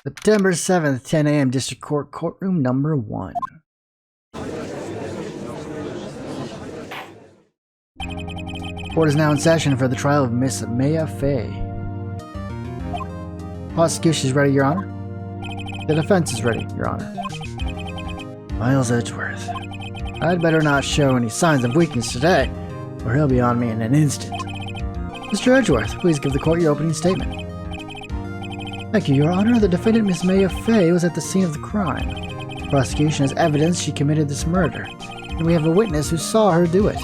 September 7th, 10 a.m. District Court, Courtroom Number 1. Court is now in session for the trial of Miss Maya Fey. Prosecution is ready, Your Honor. The defense is ready, Your Honor. Miles Edgeworth. I'd better not show any signs of weakness today, or he'll be on me in an instant. Mr. Edgeworth, please give the court your opening statement. Thank you, Your Honor. The defendant, Miss Maya Fey, was at the scene of the crime. The prosecution has evidence she committed this murder, and we have a witness who saw her do it.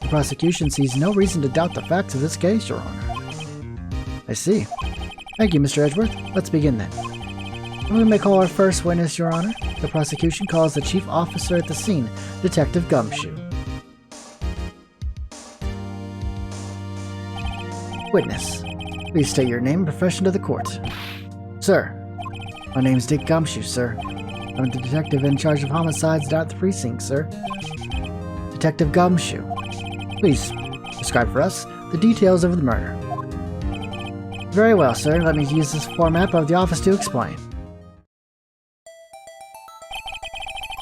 The prosecution sees no reason to doubt the facts of this case, Your Honor. I see. Thank you, Mr. Edgeworth. Let's begin then. We may call our first witness, Your Honor. The prosecution calls the chief officer at the scene, Detective Gumshoe. Witness, please state your name and profession to the court. Sir, my name's Dick Gumshoe, sir. I'm the detective in charge of homicides down at the precinct, sir. Detective Gumshoe, please describe for us the details of the murder. Very well, sir. Let me use this format of the office to explain.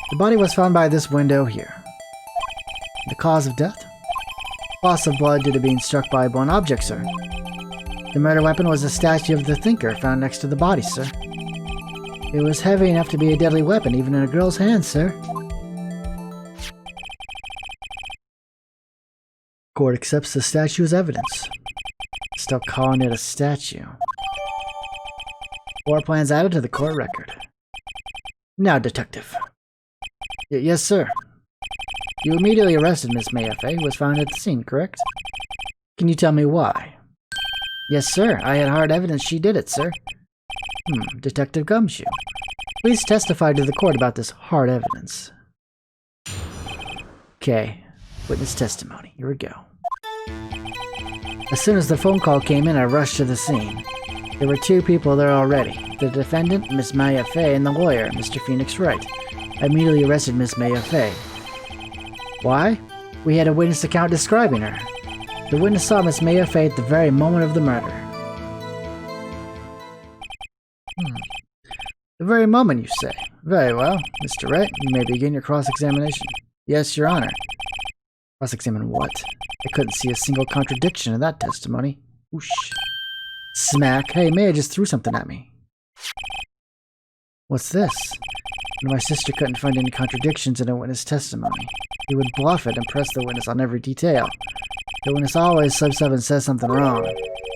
The body was found by this window here. The cause of death? Loss of blood due to being struck by a blunt object, sir. The murder weapon was a statue of the Thinker found next to the body, sir. It was heavy enough to be a deadly weapon, even in a girl's hands, sir. Court accepts the statue as evidence. Still calling it a statue. Floor plans added to the court record. Now, Detective. Yes, sir. You immediately arrested Miss Maya Fey, who was found at the scene, correct? Can you tell me why? Yes, sir. I had hard evidence she did it, sir. Detective Gumshoe. Please testify to the court about this hard evidence. Okay. Witness testimony. Here we go. As soon as the phone call came in, I rushed to the scene. There were two people there already. The defendant, Miss Maya Fey, and the lawyer, Mr. Phoenix Wright. I immediately arrested Miss Maya Fey. Why? We had a witness account describing her. The witness saw Miss Maya Fey at the very moment of the murder. The very moment, you say? Very well. Mr. Wright, you may begin your cross-examination. Yes, Your Honor. Cross-examine what? I couldn't see a single contradiction in that testimony. Whoosh. Smack. Hey, Maya just threw something at me. What's this? My sister couldn't find any contradictions in a witness testimony. He would bluff it and press the witness on every detail. The witness always slips up and says something wrong.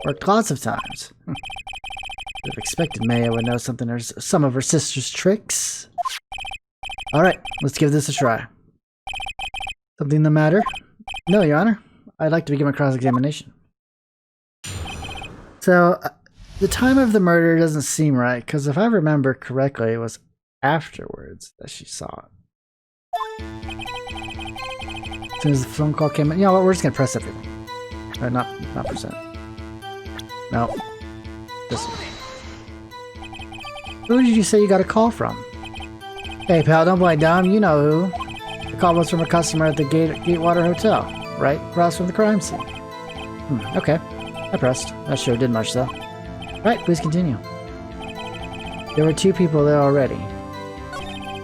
Worked lots of times. Would have expected Maya would know some of her sister's tricks. Alright, let's give this a try. Something the matter? No, Your Honor. I'd like to begin my cross-examination. So, the time of the murder doesn't seem right, because if I remember correctly, it was afterwards that she saw it. As soon as the phone call came in, you know what, we're just gonna press everything. Or not percent. No. This way. Who did you say you got a call from? Hey pal, don't play dumb, you know who. The call was from a customer at the Gatewater Hotel, right across from the crime scene. Okay. I pressed. Not sure it did much though. Right, please continue. There were two people there already.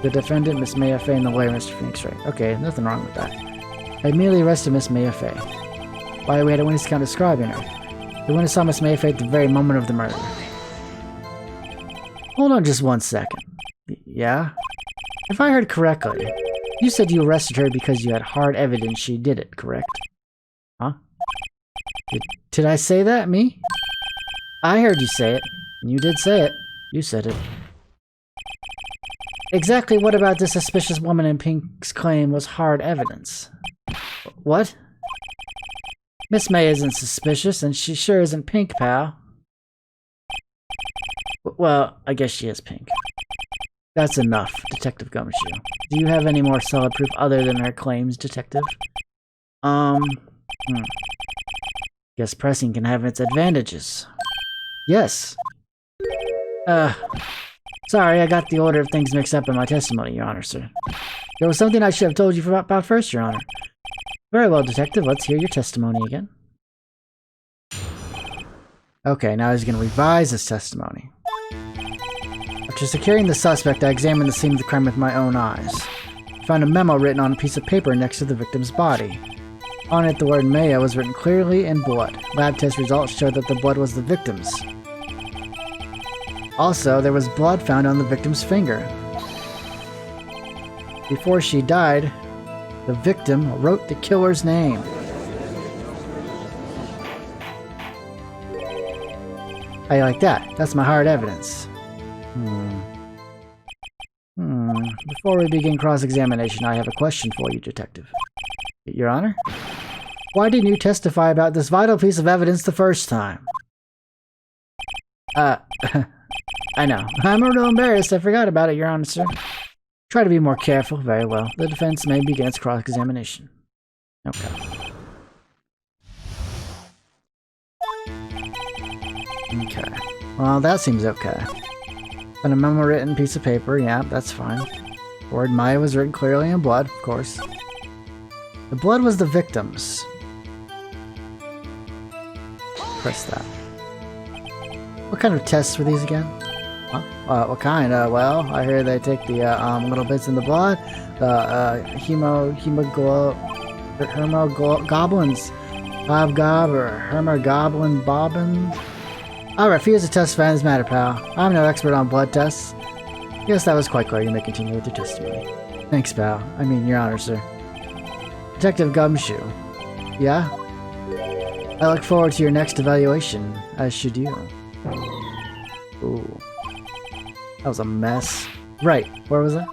The defendant, Miss Maya Fey, and the lawyer, Mr. Phoenix Wright. Okay, nothing wrong with that. I immediately arrested Miss Maya Fey. Why, we had a witness account describing her. The witness saw Miss Maya Fey at the very moment of the murder. Hold on just 1 second. Yeah? If I heard correctly, you said you arrested her because you had hard evidence she did it, correct? Huh? Did I say that, me? I heard you say it. You did say it. You said it. Exactly what about this suspicious woman in pink's claim was hard evidence? What? Miss May isn't suspicious, and she sure isn't pink, pal. Well, I guess she is pink. That's enough, Detective Gumshoe. Do you have any more solid proof other than her claims, Detective? Guess pressing can have its advantages. Yes. Sorry, I got the order of things mixed up in my testimony, Your Honor, sir. There was something I should have told you about first, Your Honor. Very well, Detective. Let's hear your testimony again. Okay, now he's going to revise his testimony. After securing the suspect, I examined the scene of the crime with my own eyes. I found a memo written on a piece of paper next to the victim's body. On it, the word Maya was written clearly in blood. Lab test results showed that the blood was the victim's. Also, there was blood found on the victim's finger. Before she died, the victim wrote the killer's name. How you like that? That's my hard evidence. Before we begin cross-examination, I have a question for you, Detective. Your Honor? Why didn't you testify about this vital piece of evidence the first time? I know. I'm a little embarrassed. I forgot about it, Your Honor, sir. Try to be more careful. Very well. The defense may begin its cross-examination. Okay. Okay. Well, that seems okay. And a memo written piece of paper. Yeah, that's fine. The word Maya was written clearly in blood, of course. The blood was the victim's. Press that. What kind of tests were these again? Huh? What kind? Well, I hear they take the little bits in the blood, the hemoglobins, Gob or hemoglobin bobbin. I refuse to testify in this matter, pal. I'm no expert on blood tests. Yes, that was quite clear. You may continue with your testimony. Thanks, pal. I mean, Your Honor, sir. Detective Gumshoe. Yeah? I look forward to your next evaluation, as should you. Ooh. That was a mess. Right, where was it?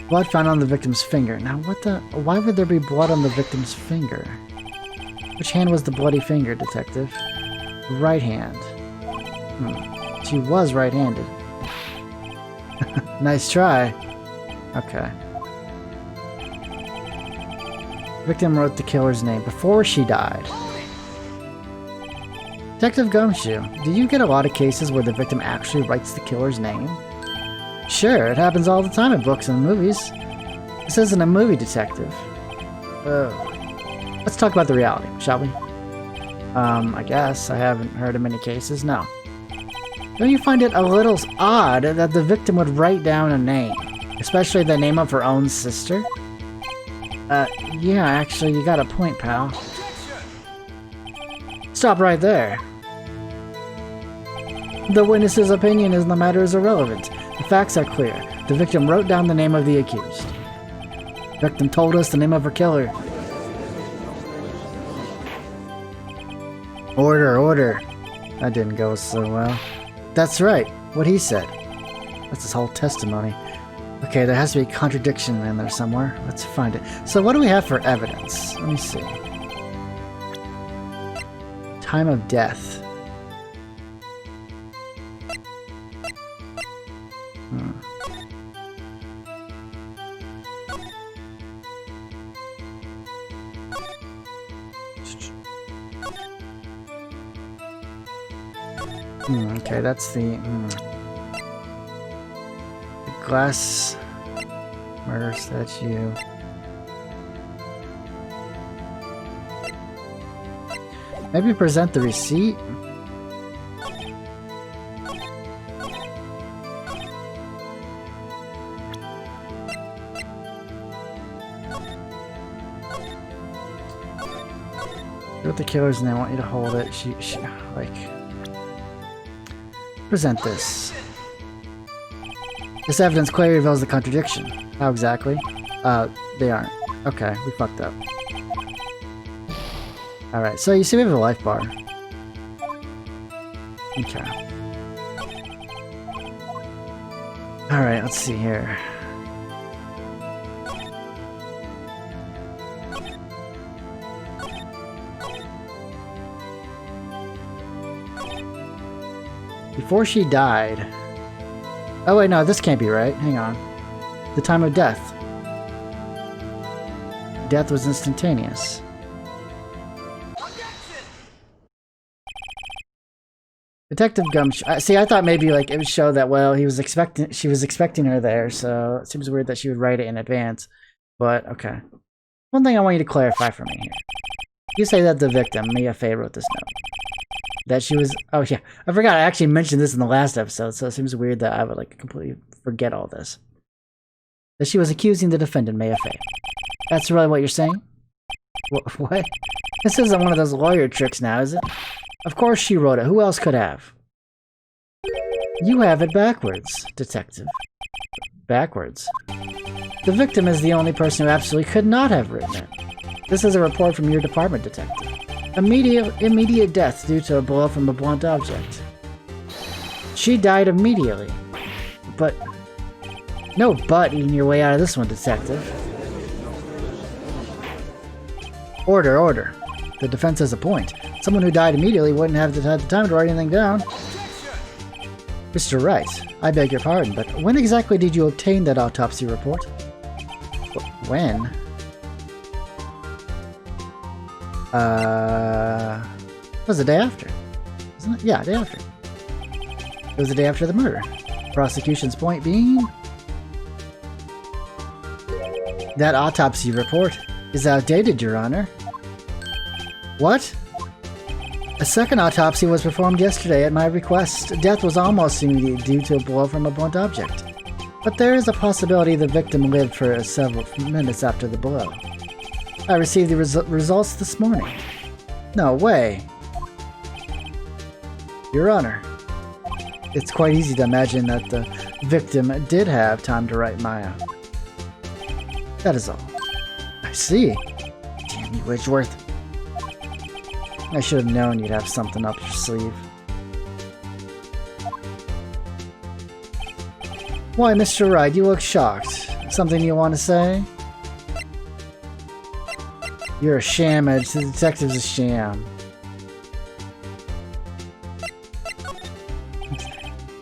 Blood found on the victim's finger. Now what the... Why would there be blood on the victim's finger? Which hand was the bloody finger, Detective? Right hand. She was right-handed. Nice try. Okay. Victim wrote the killer's name before she died. Detective Gumshoe, do you get a lot of cases where the victim actually writes the killer's name? Sure, it happens all the time in books and movies. This isn't a movie, Detective. Let's talk about the reality, shall we? I guess. I haven't heard of many cases, no. Don't you find it a little odd that the victim would write down a name? Especially the name of her own sister? Yeah, actually, you got a point, pal. Stop right there. The witness's opinion in the matter is irrelevant. The facts are clear. The victim wrote down the name of the accused. The victim told us the name of her killer. Order, order. That didn't go so well. That's right, what he said. That's his whole testimony. Okay, there has to be a contradiction in there somewhere. Let's find it. So what do we have for evidence? Let me see. Time of death. Okay, that's the glass murder statue. Maybe present the receipt? With the killer's name, I want you to hold it. She like... Present this. This evidence clearly reveals the contradiction. How exactly? They aren't. Okay, we fucked up. Alright, so you see we have a life bar. Okay. Alright, let's see here. Before she died... Oh wait, no, this can't be right. Hang on. The time of death. Death was instantaneous. Detective Gumshoe. See, I thought maybe like it would show that, well, she was expecting her there, so it seems weird that she would write it in advance. But okay. One thing I want you to clarify for me here. You say that the victim, Mia Fey, wrote this note. That she was... Oh, yeah. I forgot I actually mentioned this in the last episode, so it seems weird that I would, like, completely forget all this. That she was accusing the defendant, Maya Fey. That's really what you're saying? What? This isn't one of those lawyer tricks now, is it? Of course she wrote it. Who else could have? You have it backwards, detective. Backwards. The victim is the only person who absolutely could not have written it. This is a report from your department, detective. Immediate death due to a blow from a blunt object. She died immediately. But... No but eating your way out of this one, detective. Order, order. The defense has a point. Someone who died immediately wouldn't have had the time to write anything down. Mr. Wright, I beg your pardon, but when exactly did you obtain that autopsy report? When? It was the day after. Isn't it? Yeah, day after. It was the day after the murder. Prosecution's point being... That autopsy report is outdated, Your Honor. What? A second autopsy was performed yesterday at my request. Death was almost immediate due to a blow from a blunt object. But there is a possibility the victim lived for several minutes after the blow. I received the results this morning. No way. Your Honor, it's quite easy to imagine that the victim did have time to write Maya. That is all. I see. Damn you, Wedgeworth. I should have known you'd have something up your sleeve. Why, Mr. Wright, you look shocked. Something you want to say? You're a sham, Edge. The detective's a sham.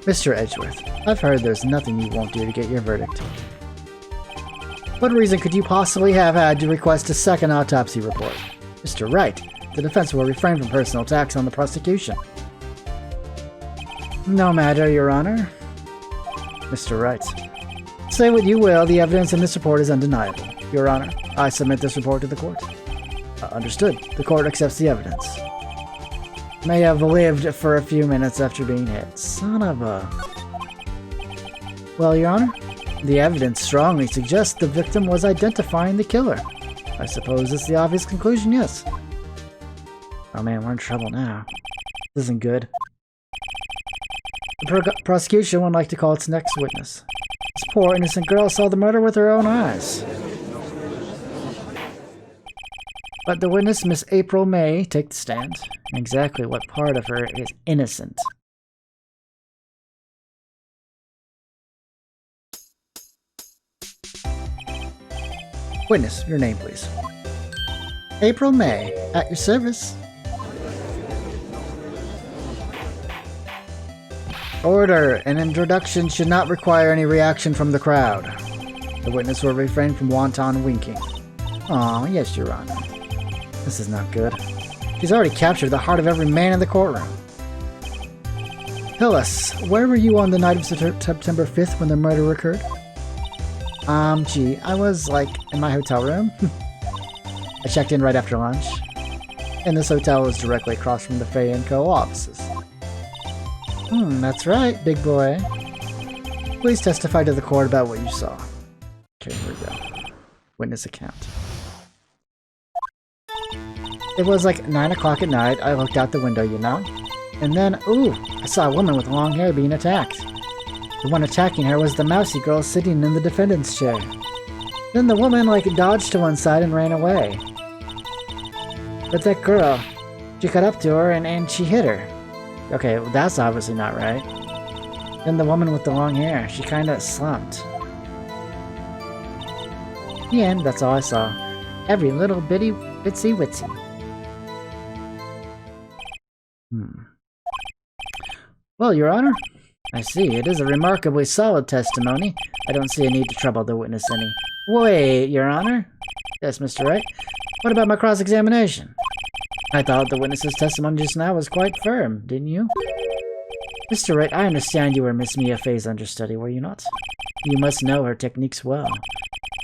Mr. Edgeworth, I've heard there's nothing you won't do to get your verdict. What reason could you possibly have had to request a second autopsy report? Mr. Wright, the defense will refrain from personal attacks on the prosecution. No matter, Your Honor. Mr. Wright, say what you will, the evidence in this report is undeniable. Your Honor, I submit this report to the court. Understood. The court accepts the evidence. May have lived for a few minutes after being hit. Son of a... Well, Your Honor, the evidence strongly suggests the victim was identifying the killer. I suppose it's the obvious conclusion, yes. Oh man, we're in trouble now. This isn't good. The prosecution would like to call its next witness. This poor innocent girl saw the murder with her own eyes. But the witness, Miss April May, take the stand. Exactly what part of her is innocent? Witness, your name, please. April May, at your service. Order! An introduction should not require any reaction from the crowd. The witness will refrain from wanton winking. Aw, yes, Your Honor. This is not good. She's already captured the heart of every man in the courtroom. Tell us, where were you on the night of September 5th when the murder occurred? Gee, I was, like, in my hotel room. I checked in right after lunch. And this hotel was directly across from the Fay & Co. offices. That's right, big boy. Please testify to the court about what you saw. Okay, here we go. Witness account. It was like 9 o'clock at night. I looked out the window, you know? And then, ooh, I saw a woman with long hair being attacked. The one attacking her was the mousy girl sitting in the defendant's chair. Then the woman, like, dodged to one side and ran away. But that girl, she cut up to her and she hit her. Okay, well, that's obviously not right. Then the woman with the long hair, she kinda slumped. The end, that's all I saw. Every little bitty, bitsy witsy. Well, Your Honor, I see. It is a remarkably solid testimony. I don't see a need to trouble the witness any. Wait, Your Honor? Yes, Mr. Wright? What about my cross-examination? I thought the witness's testimony just now was quite firm, didn't you? Mr. Wright, I understand you were Miss Mia Fey's understudy, were you not? You must know her techniques well.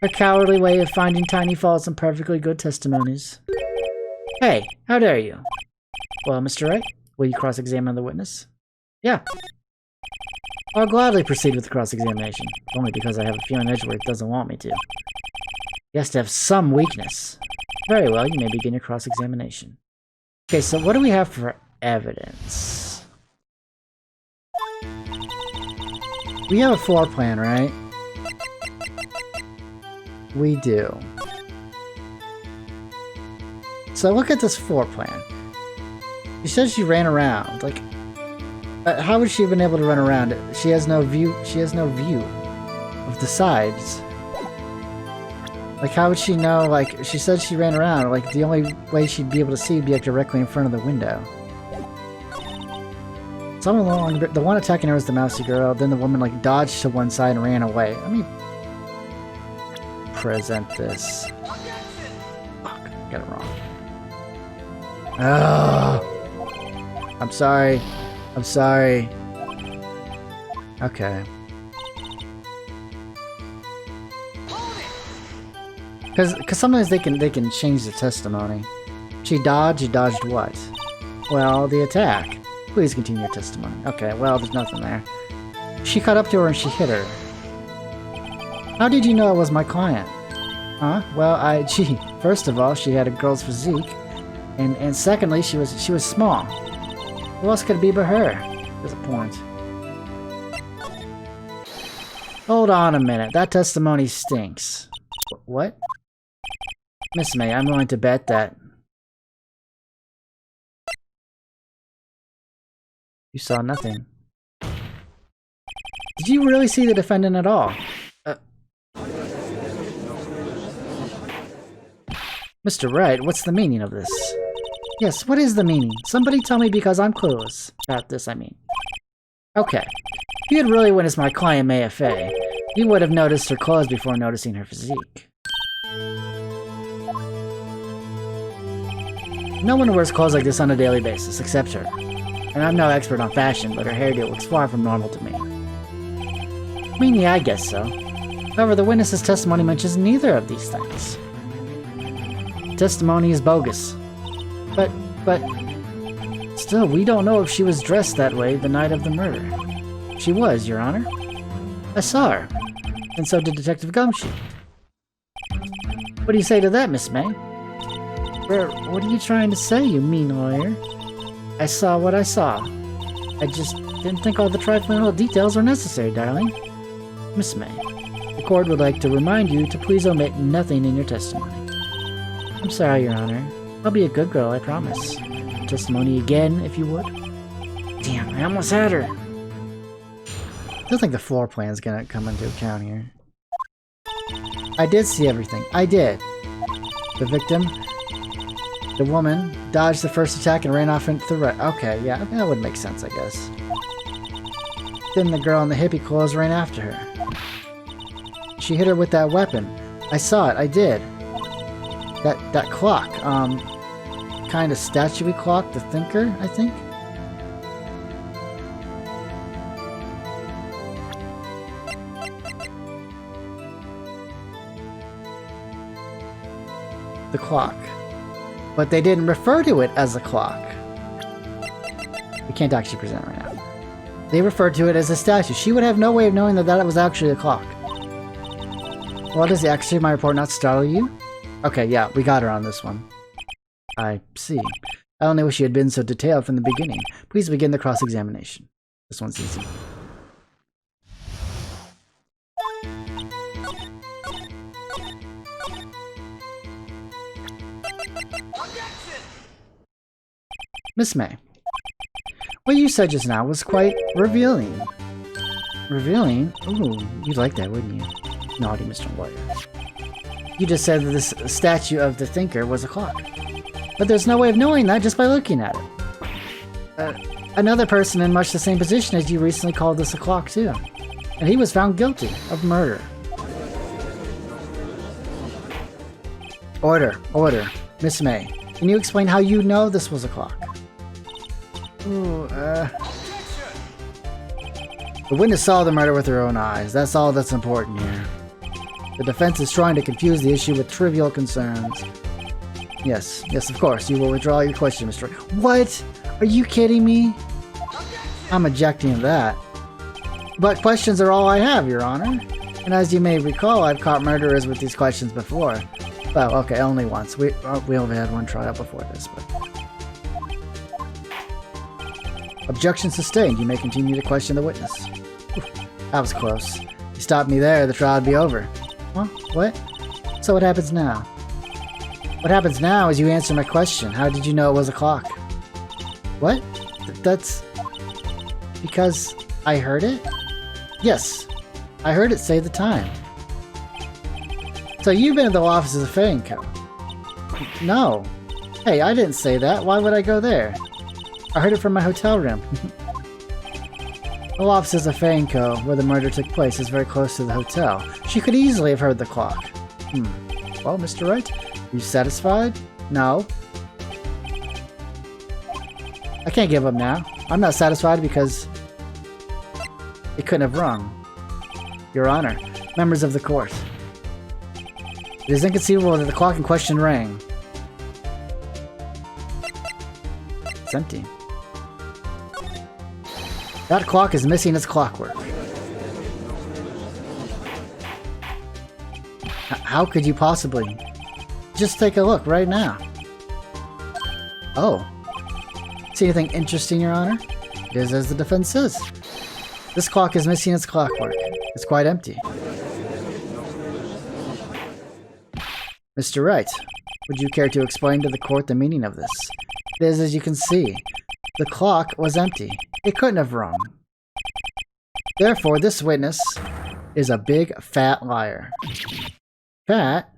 Her cowardly way of finding tiny faults in perfectly good testimonies. Hey, how dare you? Well, Mr. Wright, Will you cross-examine the witness? Yeah. I'll gladly proceed with the cross-examination, only because I have a feeling Edgeworth doesn't want me to. He has to have some weakness. Very well, you may begin your cross-examination. Okay, so what do we have for evidence? We have a floor plan, right? We do. So look at this floor plan. She says she ran around. Like, how would she have been able to run around? She has no view. She has no view of the sides. Like, how would she know? Like, she said she ran around. Like, the only way she'd be able to see would be like directly in front of the window. Someone along the one attacking her was the mousy girl. Then the woman like dodged to one side and ran away. Let me present this. Fuck, got it wrong. Oh, I'm sorry. I'm sorry. Okay. Because sometimes they can change the testimony. She dodged what? Well, the attack. Please continue your testimony. Okay, well, there's nothing there. She caught up to her and she hit her. How did you know it was my client? Huh? Well, gee, first of all, she had a girl's physique. And secondly, she was small. Who else could it be but her? There's a point. Hold on a minute. That testimony stinks. What? Miss May, I'm willing to bet that... You saw nothing. Did you really see the defendant at all? Mr. Wright, what's the meaning of this? Yes, what is the meaning? Somebody tell me because I'm clueless. About this, I mean. Okay. If you had really witnessed my client, Maya Fey, you would have noticed her clothes before noticing her physique. No one wears clothes like this on a daily basis, except her. And I'm no expert on fashion, but her hairdo looks far from normal to me. I mean, yeah, I guess so. However, the witness's testimony mentions neither of these things. Testimony is bogus. But... Still, we don't know if she was dressed that way the night of the murder. She was, Your Honor. I saw her. And so did Detective Gumshoe. What do you say to that, Miss May? What are you trying to say, you mean lawyer? I saw what I saw. I just didn't think all the trifling little details were necessary, darling. Miss May, the court would like to remind you to please omit nothing in your testimony. I'm sorry, Your Honor. I'll be a good girl, I promise. Testimony again, if you would. Damn, I almost had her. I don't think the floor plan's gonna come into account here. I did see everything. I did. The victim, the woman, dodged the first attack and ran off into the right. Okay, yeah, that would make sense, I guess. Then the girl in the hippie clothes ran after her. She hit her with that weapon. I saw it, I did. That clock, kind of statue-y clock, the Thinker, I think? The clock. But they didn't refer to it as a clock. We can't actually present it right now. They referred to it as a statue. She would have no way of knowing that that was actually a clock. Well, does the accuracy of my report not startle you? Okay, yeah, we got her on this one. I see. I only wish she had been so detailed from the beginning. Please begin the cross-examination. This one's easy. Miss May, what you said just now was quite revealing. Revealing? Ooh, you'd like that, wouldn't you? Naughty Mr. Lawyer. You just said that this statue of the Thinker was a clock. But there's no way of knowing that just by looking at it. Another person in much the same position as you recently called this a clock too. And he was found guilty of murder. Order. Miss May, can you explain how you know this was a clock? Ooh, The witness saw the murder with her own eyes. That's all that's important here. The defense is trying to confuse the issue with trivial concerns. Yes, of course. You will withdraw your question, Mr. What? Are you kidding me? I'm objecting that. But questions are all I have, Your Honor. And as you may recall, I've caught murderers with these questions before. Well, okay, only once. We only had one trial before this, but... Objection sustained. You may continue to question the witness. That was close. You stopped me there, the trial would be over. Huh? What? So what happens now? What happens now is you answer my question. How did you know it was a clock? What? That's... because I heard it? Yes. I heard it say the time. So you've been in the offices of Fanco? No. Hey, I didn't say that. Why would I go there? I heard it from my hotel room. The offices of Fanco, where the murder took place, is very close to the hotel. She could easily have heard the clock. Well, Mr. Wright, are you satisfied? No. I can't give up now. I'm not satisfied because it couldn't have rung. Your Honor, members of the court. It is inconceivable that the clock in question rang. It's empty. That clock is missing its clockwork. How could you possibly? Just take a look right now. Oh. See anything interesting, Your Honor? It is as the defense says. This clock is missing its clockwork. It's quite empty. Mr. Wright, would you care to explain to the court the meaning of this? It is as you can see. The clock was empty. It couldn't have rung. Therefore, this witness is a big, fat liar. Fat?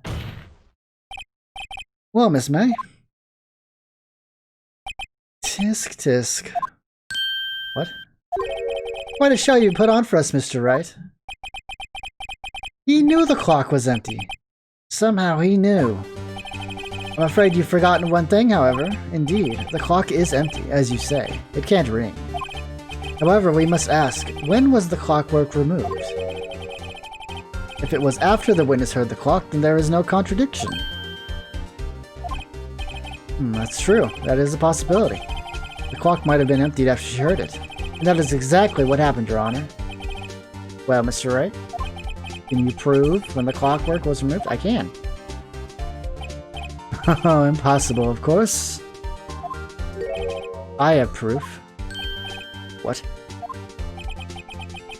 Well, Miss May. Tisk, tisk. What? Quite a show you put on for us, Mr. Wright. He knew the clock was empty. Somehow he knew. I'm afraid you've forgotten one thing, however. Indeed, the clock is empty, as you say. It can't ring. However, we must ask, when was the clockwork removed? If it was after the witness heard the clock, then there is no contradiction. That's true. That is a possibility. The clock might have been emptied after she heard it. And that is exactly what happened, Your Honor. Well, Mr. Wright, can you prove when the clockwork was removed? I can. Oh, impossible, of course. I have proof. What?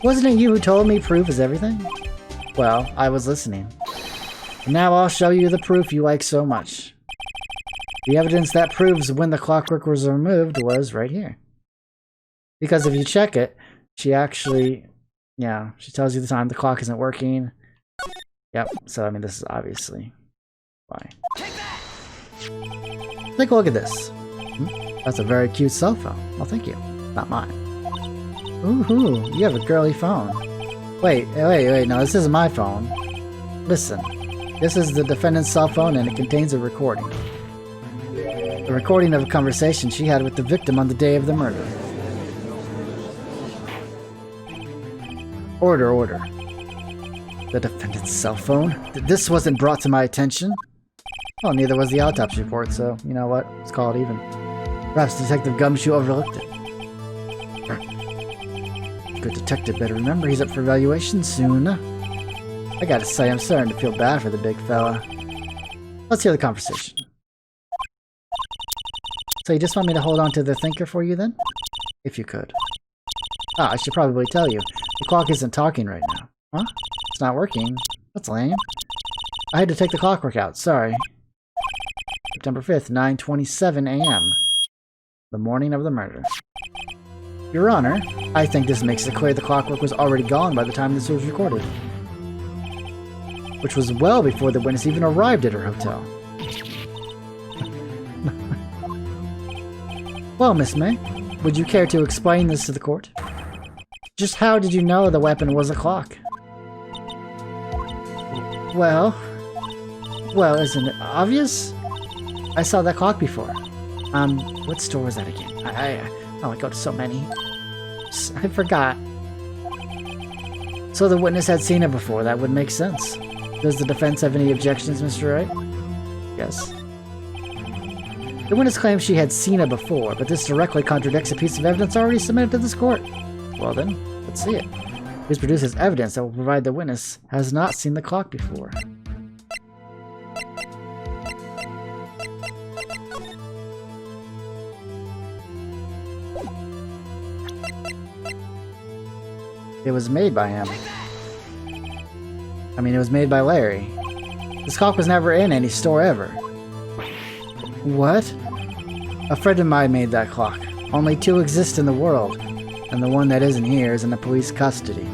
Wasn't it you who told me proof is everything? Well, I was listening. And now I'll show you the proof you like so much. The evidence that proves when the clockwork was removed was right here. Because if you check it, she actually... yeah, she tells you the time the clock isn't working. Yep, so I mean this is obviously why. Take a look at this. That's a very cute cell phone. Well, thank you. Not mine. Ooh, you have a girly phone. Wait, no, this isn't my phone. Listen, this is the defendant's cell phone and it contains a recording. A recording of a conversation she had with the victim on the day of the murder. Order. The defendant's cell phone? This wasn't brought to my attention. Well, neither was the autopsy report, so you know what? Let's call it even. Perhaps Detective Gumshoe overlooked it. Good detective better remember he's up for evaluation soon. I gotta say, I'm starting to feel bad for the big fella. Let's hear the conversation. So you just want me to hold on to the thinker for you then? If you could. I should probably tell you. The clock isn't talking right now. Huh? It's not working. That's lame. I had to take the clockwork out, sorry. September 5th, 9:27 a.m. The morning of the murder. Your Honor, I think this makes it clear the clockwork was already gone by the time this was recorded. Which was well before the witness even arrived at her hotel. Well, Miss May, would you care to explain this to the court? Just how did you know the weapon was a clock? Well, isn't it obvious? I saw that clock before. What store was that again? I go to so many. I forgot. So the witness had seen it before, that would make sense. Does the defense have any objections, Mr. Wright? Yes. The witness claims she had seen it before, but this directly contradicts a piece of evidence already submitted to this court. Well then, let's see it. Please produce as evidence that will provide the witness has not seen the clock before. It was made by him. I mean, it was made by Larry. This clock was never in any store ever. What? A friend of mine made that clock. Only 2 exist in the world, and the one that isn't here is in the police custody.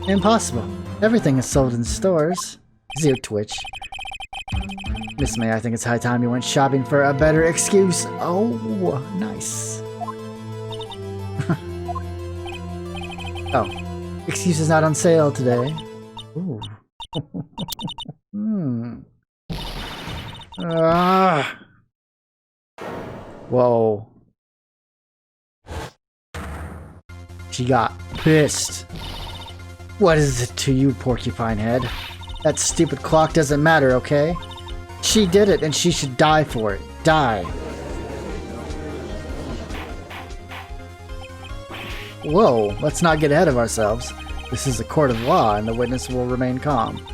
Impossible. Everything is sold in stores. Zero Twitch. Miss May, I think it's high time you went shopping for a better excuse. Oh, nice. Oh, excuse is not on sale today. Ooh. Whoa. She got pissed. What is it to you, Porcupine Head? That stupid clock doesn't matter, okay? She did it and she should die for it. Die. Whoa, let's not get ahead of ourselves. This is a court of law and the witness will remain calm.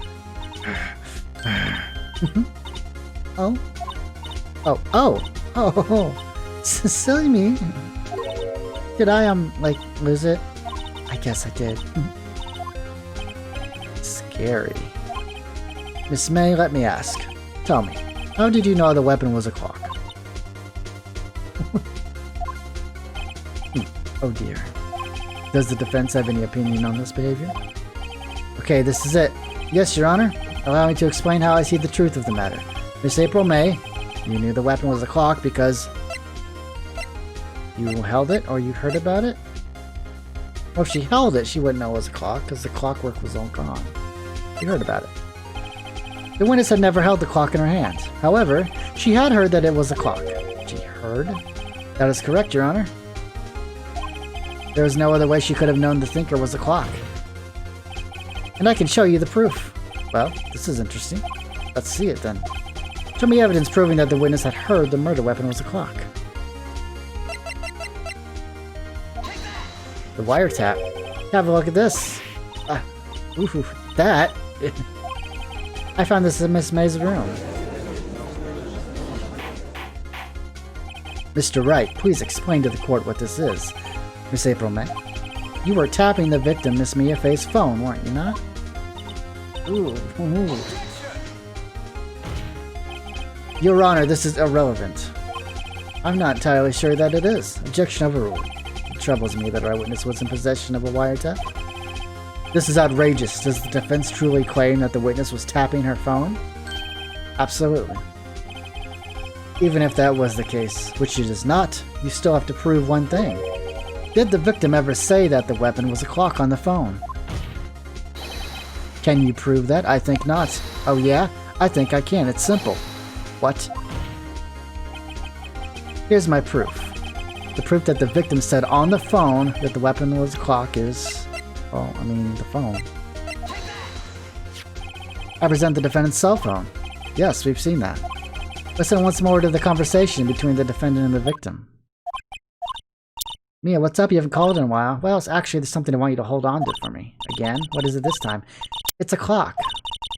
Oh? Oh. Silly me. Did I, like, lose it? I guess I did. Scary. Miss May, let me ask. Tell me, how did you know the weapon was a clock? Oh dear. Does the defense have any opinion on this behavior? Okay, this is it. Yes, Your Honor. Allow me to explain how I see the truth of the matter. Miss April May, you knew the weapon was a clock because you held it or you heard about it? Well, if she held it, she wouldn't know it was a clock because the clockwork was all gone. You heard about it. The witness had never held the clock in her hands. However, she had heard that it was a clock. She heard? That is correct, Your Honor. There was no other way she could have known the thinker was a clock. And I can show you the proof. Well, this is interesting. Let's see it then. Show me evidence proving that the witness had heard the murder weapon was a clock. The wiretap. Have a look at this. Ooh, that. I found this in Miss May's room. Mr. Wright, please explain to the court what this is. Miss April May, you were tapping the victim, Miss Mia Fey's phone, weren't you not? Ooh. Your Honor, this is irrelevant. I'm not entirely sure that it is. Objection overruled. It troubles me that our witness was in possession of a wiretap. This is outrageous. Does the defense truly claim that the witness was tapping her phone? Absolutely. Even if that was the case, which it is not, you still have to prove one thing. Did the victim ever say that the weapon was a clock on the phone? Can you prove that? I think not. Oh yeah? I think I can. It's simple. What? Here's my proof. The proof that the victim said on the phone that the weapon was a clock is... well, I mean, the phone. I present the defendant's cell phone. Yes, we've seen that. Listen once more to the conversation between the defendant and the victim. Mia, what's up? You haven't called in a while. Well, actually, there's something I want you to hold on to for me. Again? What is it this time? It's a clock.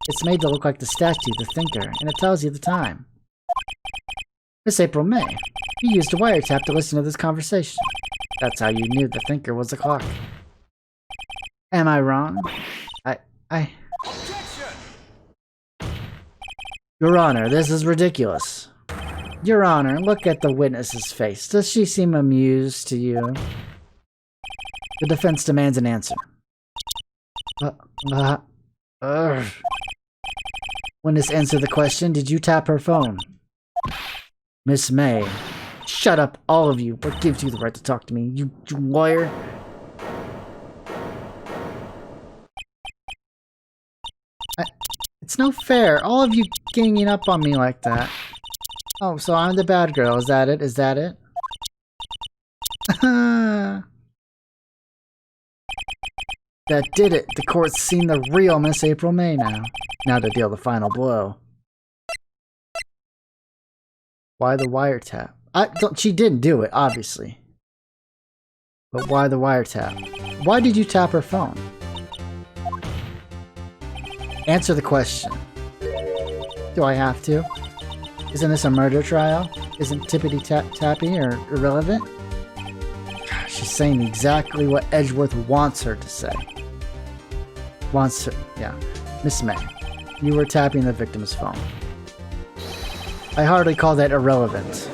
It's made to look like the statue, the thinker, and it tells you the time. Miss April May, you used a wiretap to listen to this conversation. That's how you knew the thinker was a clock. Am I wrong? Your Honor, this is ridiculous. Your Honor, look at the witness's face. Does she seem amused to you? The defense demands an answer. Witness, answer the question. Did you tap her phone? Miss May. Shut up, all of you. What gives you the right to talk to me, you lawyer? It's no fair. All of you ganging up on me like that. Oh, so I'm the bad girl. Is that it? Is that it? That did it. The court's seen the real Miss April May now. Now to deal the final blow. Why the wiretap? She didn't do it, obviously. But why the wiretap? Why did you tap her phone? Answer the question. Do I have to? Isn't this a murder trial? Isn't tippity-tappy or irrelevant? She's saying exactly what Edgeworth wants her to say. Wants her, yeah. Miss May, you were tapping the victim's phone. I hardly call that irrelevant.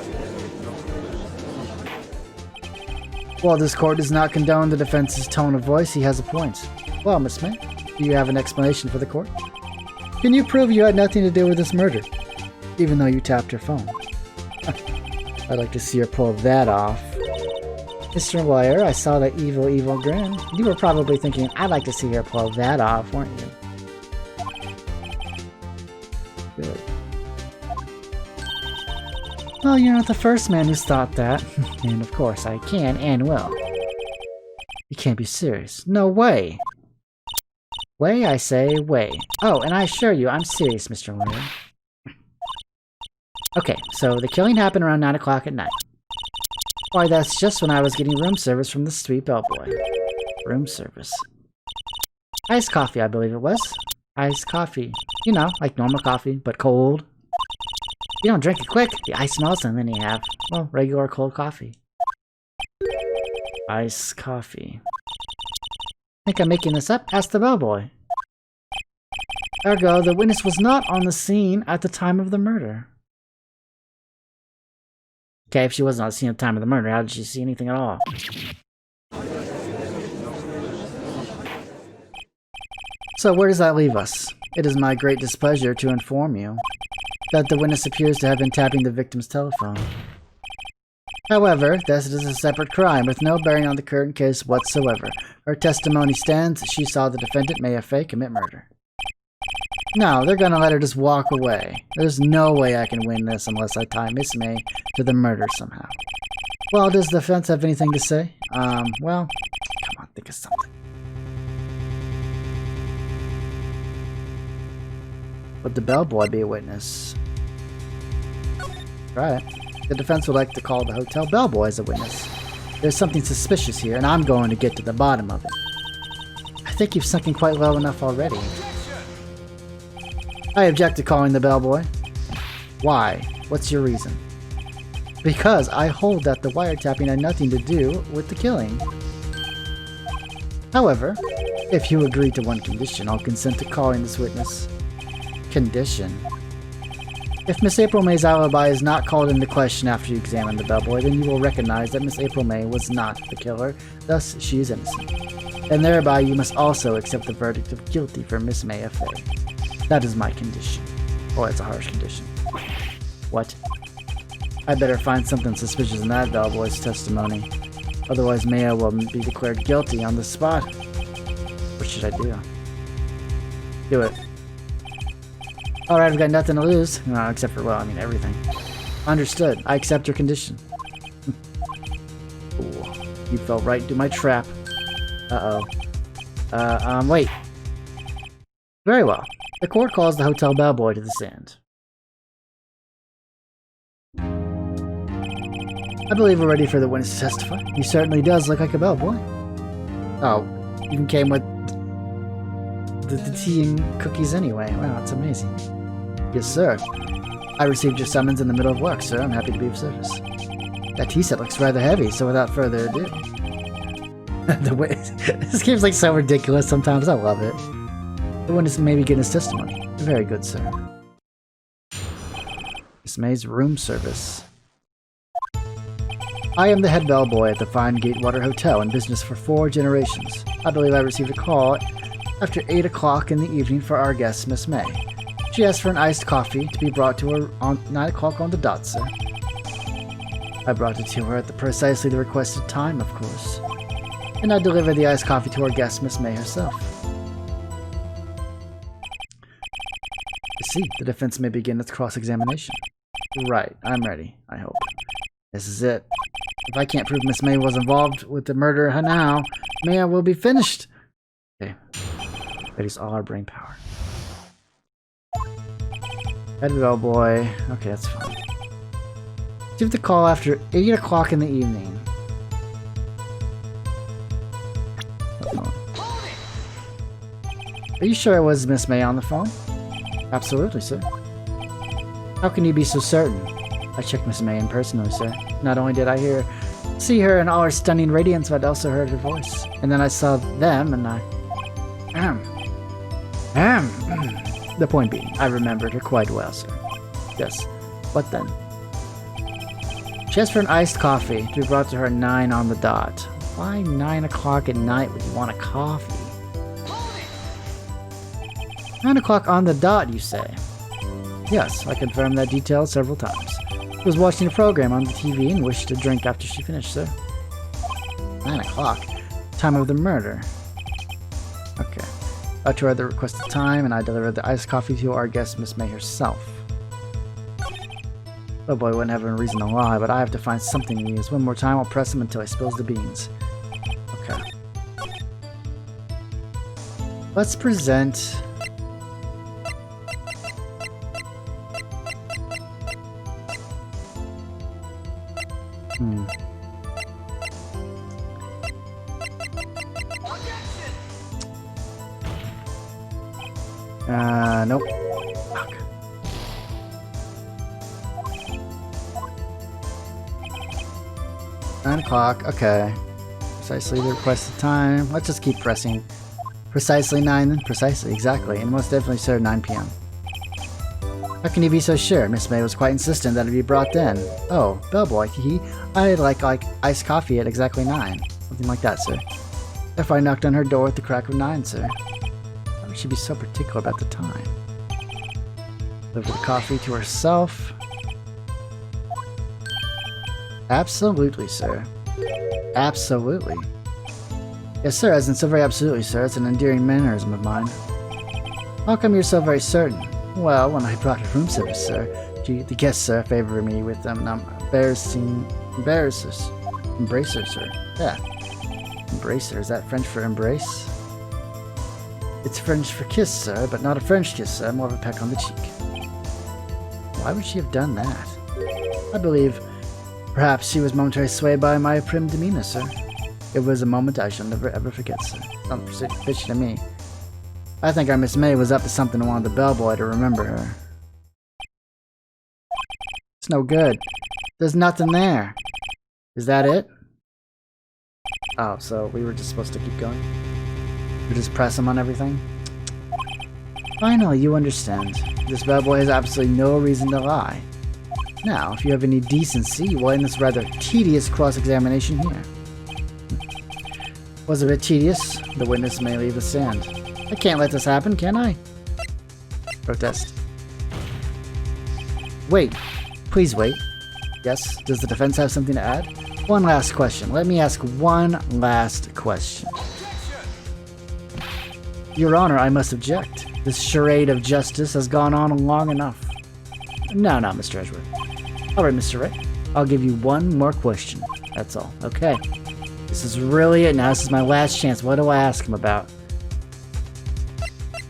While this court does not condone the defense's tone of voice, he has a point. Well, Miss May, do you have an explanation for the court? Can you prove you had nothing to do with this murder, even though you tapped her phone? I'd like to see her pull that off. Mr. Lawyer, I saw that evil grin. You were probably thinking, I'd like to see her pull that off, weren't you? Good. Well, you're not the first man who's thought that. And of course, I can and will. You can't be serious. No way! Way, I say, way. Oh, and I assure you, I'm serious, Mr. Lawyer. Okay, so the killing happened around 9 o'clock at night. Why, that's just when I was getting room service from the street bellboy. Room service. Iced coffee, I believe it was. Iced coffee. You know, like normal coffee, but cold. You don't drink it quick, the ice melts and then you have, well, regular cold coffee. Iced coffee. Think I'm making this up? Ask the bellboy. Ergo, the witness was not on the scene at the time of the murder. Okay, if she wasn't on the scene at the time of the murder, how did she see anything at all? So where does that leave us? It is my great displeasure to inform you that the witness appears to have been tapping the victim's telephone. However, this is a separate crime with no bearing on the current case whatsoever. Her testimony stands that she saw the defendant Maya Fey commit murder. No, they're gonna let her just walk away. There's no way I can win this unless I tie Miss May to the murder somehow. Well, does the defense have anything to say? Well, come on, think of something. Would the bellboy be a witness? Try it. The defense would like to call the hotel bellboy as a witness. There's something suspicious here, and I'm going to get to the bottom of it. I think you've sunk in quite low enough already. I object to calling the bellboy. Why? What's your reason? Because I hold that the wiretapping had nothing to do with the killing. However, if you agree to one condition, I'll consent to calling this witness. Condition. If Miss April May's alibi is not called into question after you examine the bellboy, then you will recognize that Miss April May was not the killer, thus she is innocent. And thereby you must also accept the verdict of guilty for Miss Maya Fey. That is my condition. Oh, it's a harsh condition. What? I better find something suspicious in that bellboy's testimony. Otherwise Maya will be declared guilty on the spot. What should I do? Do it. Alright, I've got nothing to lose. Except for, well, I mean, everything. Understood. I accept your condition. Ooh, you fell right into my trap. Uh-oh. Wait. Very well. The court calls the hotel bellboy to the stand. I believe we're ready for the witness to testify. He certainly does look like a bellboy. Oh, even came with the tea and cookies anyway. Wow, that's amazing. Yes, sir. I received your summons in the middle of work, sir. I'm happy to be of service. That tea set looks rather heavy, so without further ado... This game's like so ridiculous sometimes. I love it. The witness may begin his testimony. Very good, sir. Miss May's room service. I am the head bellboy at the Fine Gatewater Hotel in business for 4 generations. I believe I received a call after 8 o'clock in the evening for our guest, Miss May. She asked for an iced coffee to be brought to her on 9 o'clock on the dot, sir. I brought it to her at precisely the requested time, of course. And I delivered the iced coffee to our guest, Miss May herself. See, the defense may begin its cross-examination. Right, I'm ready, I hope. This is it. If I can't prove Miss May was involved with the murder now, Maya will be finished. Okay. That is all our brain power. Head bellboy. Okay, that's fine. Give the call after 8 o'clock in the evening. Are you sure it was Miss May on the phone? Absolutely, sir. How can you be so certain? I checked Miss May in personally, sir. Not only did I see her in all her stunning radiance, but I also heard her voice. And then I saw them, and I... The point being, I remembered her quite well, sir. Yes. What then? She asked for an iced coffee to be brought to her at 9 on the dot. Why 9 o'clock at night would you want a coffee? 9 o'clock on the dot, you say? Yes, I confirmed that detail several times. I was watching a program on the TV and wished to drink after she finished, sir. 9 o'clock? Time of the murder. Okay. I to her the requested time, and I delivered the iced coffee to our guest, Miss May herself. Oh boy, wouldn't have a reason to lie, but I have to find something to use. One more time, I'll press him until he spills the beans. Okay. Let's present... Nope. Fuck. Nine o'clock, okay. Precisely the requested time. Let's just keep pressing. Precisely 9, precisely, exactly, and most definitely served 9 p.m. How can you be so sure? Miss May was quite insistent that it be brought then. Oh, bellboy, I'd like iced coffee at exactly 9. Something like that, sir. Therefore I knocked on her door at the crack of 9, sir. Why would she be so particular about the time? Deliver the coffee to herself. Absolutely, sir. Absolutely. Yes, sir, as in so very absolutely, sir. It's an endearing mannerism of mine. How come you're so very certain? Well, when I brought her room service, sir, the guests, sir, favored me with them embracers, sir. Yeah. Embracer, is that French for embrace? It's French for kiss, sir, but not a French kiss, sir, more of a peck on the cheek. Why would she have done that? I believe perhaps she was momentarily swayed by my prim demeanor, sir. It was a moment I shall never ever forget, sir. Don't pitch to me. I think our Miss May was up to something and wanted the bellboy to remember her. It's no good. There's nothing there. Is that it? Oh, so we were just supposed to keep going? We just press him on everything? Finally, you understand. This bellboy has absolutely no reason to lie. Now, if you have any decency, you will end this rather tedious cross-examination here. Was a bit tedious. The witness may leave the stand. I can't let this happen, can I? Protest. Wait. Please wait. Yes? Does the defense have something to add? One last question. Let me ask one last question. Your Honor, I must object. This charade of justice has gone on long enough. No, Mr. Edgeworth. Alright, Mr. Wright. I'll give you one more question. That's all. Okay. This is really it now. This is my last chance. What do I ask him about?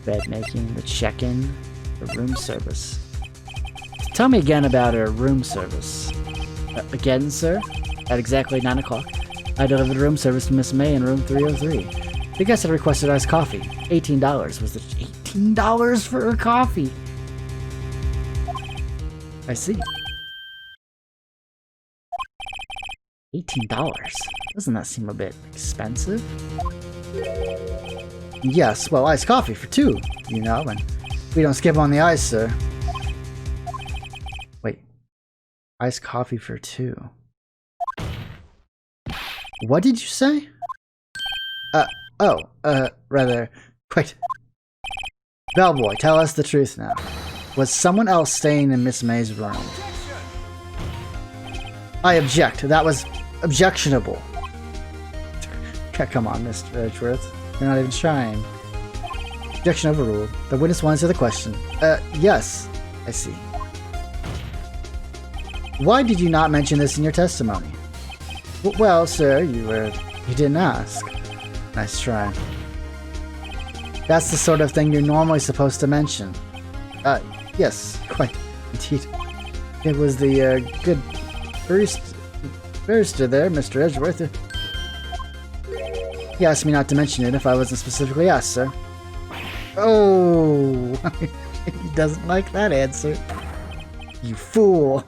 Bed making, the check-in, the room service. Tell me again about her room service. Again, sir? At exactly 9 o'clock, I delivered room service to Miss May in room 303. The guest had requested iced coffee. $18. Was it $18 for her coffee? I see. $18? Doesn't that seem a bit expensive? Yes, well, iced coffee for 2, you know, and we don't skip on the ice, sir. Wait. Iced coffee for 2. What did you say? Rather, wait. Bellboy, tell us the truth now. Was someone else staying in Miss May's room? I object. That was objectionable. Come on, Mr. Edgeworth. You're not even trying. Objection overruled. The witness will answer the question. Yes. I see. Why did you not mention this in your testimony? Well, sir, you didn't ask. Nice try. That's the sort of thing you're normally supposed to mention. Yes, quite. Indeed. It was the, good barrister there, Mr. Edgeworth. He asked me not to mention it if I wasn't specifically asked, sir. Oh, he doesn't like that answer. You fool.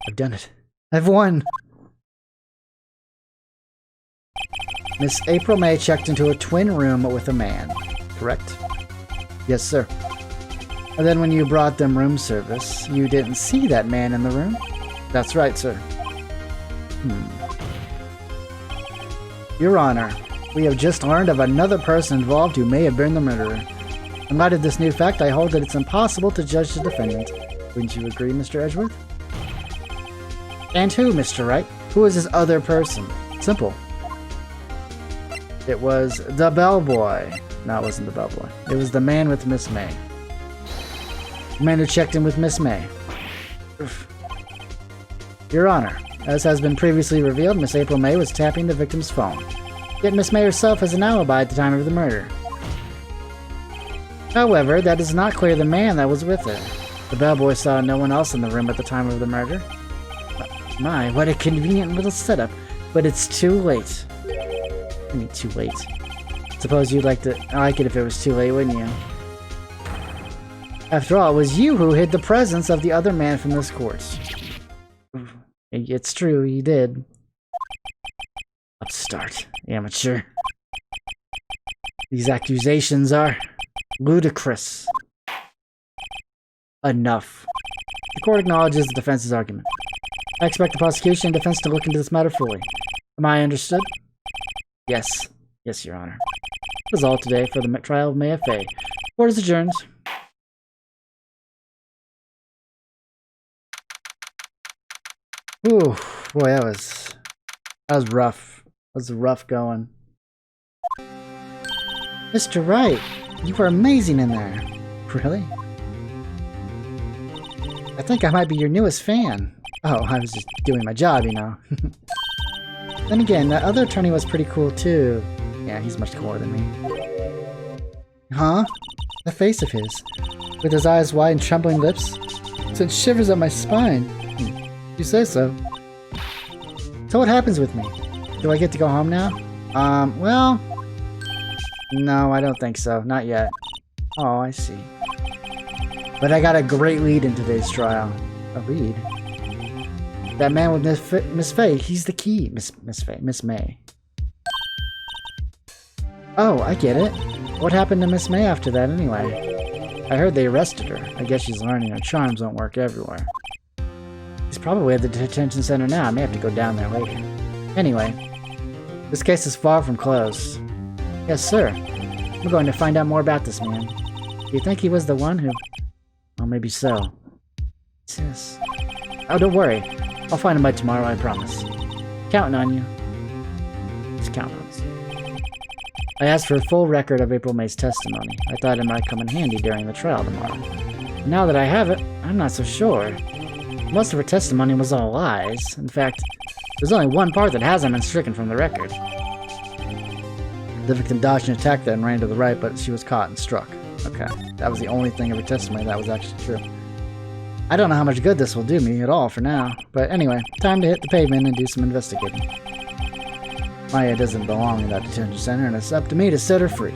I've done it. I've won. Miss April May checked into a twin room with a man, correct? Yes, sir. And then when you brought them room service, you didn't see that man in the room? That's right, sir. Your Honor, we have just learned of another person involved who may have been the murderer. In light of this new fact, I hold that it's impossible to judge the defendant. Wouldn't you agree, Mr. Edgeworth? And who, Mr. Wright? Who is this other person? Simple. It was the bellboy. No, it wasn't the bellboy. It was the man with Miss May. The man who checked in with Miss May. Oof. Your Honor, as has been previously revealed, Miss April May was tapping the victim's phone. Yet Miss May herself has an alibi at the time of the murder. However, that does not clear the man that was with her. The bellboy saw no one else in the room at the time of the murder. My, what a convenient little setup. But it's too late. I mean, too late. Suppose you'd like it if it was too late, wouldn't you? After all, it was you who hid the presence of the other man from this corpse. It's true, you did. Upstart. Amateur. These accusations are ludicrous. Enough. The court acknowledges the defense's argument. I expect the prosecution and defense to look into this matter fully. Am I understood? Yes. Yes, Your Honor. That was all today for the trial of May F.A. Court is adjourned. Ooh, boy, that was rough. That was rough going. Mr. Wright, you were amazing in there. Really? I think I might be your newest fan. Oh, I was just doing my job, you know. Then again, that other attorney was pretty cool too. Yeah, he's much cooler than me. Huh? The face of his, with his eyes wide and trembling lips, sent shivers up my spine. You say so. So what happens with me? Do I get to go home now? Well... No, I don't think so. Not yet. Oh, I see. But I got a great lead in today's trial. A lead? That man with Miss Faye, he's the key. Miss May. Oh, I get it. What happened to Miss May after that anyway? I heard they arrested her. I guess she's learning her charms don't work everywhere. He's probably at the detention center now. I may have to go down there later. Anyway, this case is far from closed. Yes, sir. We're going to find out more about this man. Do you think he was the one who... Well, maybe so. Yes. Oh, don't worry. I'll find him by tomorrow, I promise. Counting on you. Just counting on us. I asked for a full record of April May's testimony. I thought it might come in handy during the trial tomorrow. Now that I have it, I'm not so sure. Most of her testimony was all lies. In fact, there's only one part that hasn't been stricken from the record. The victim dodged an attack then ran to the right, but she was caught and struck. Okay, that was the only thing of her testimony that was actually true. I don't know how much good this will do me at all for now, but anyway, time to hit the pavement and do some investigating. Maya doesn't belong in that detention center, and it's up to me to set her free.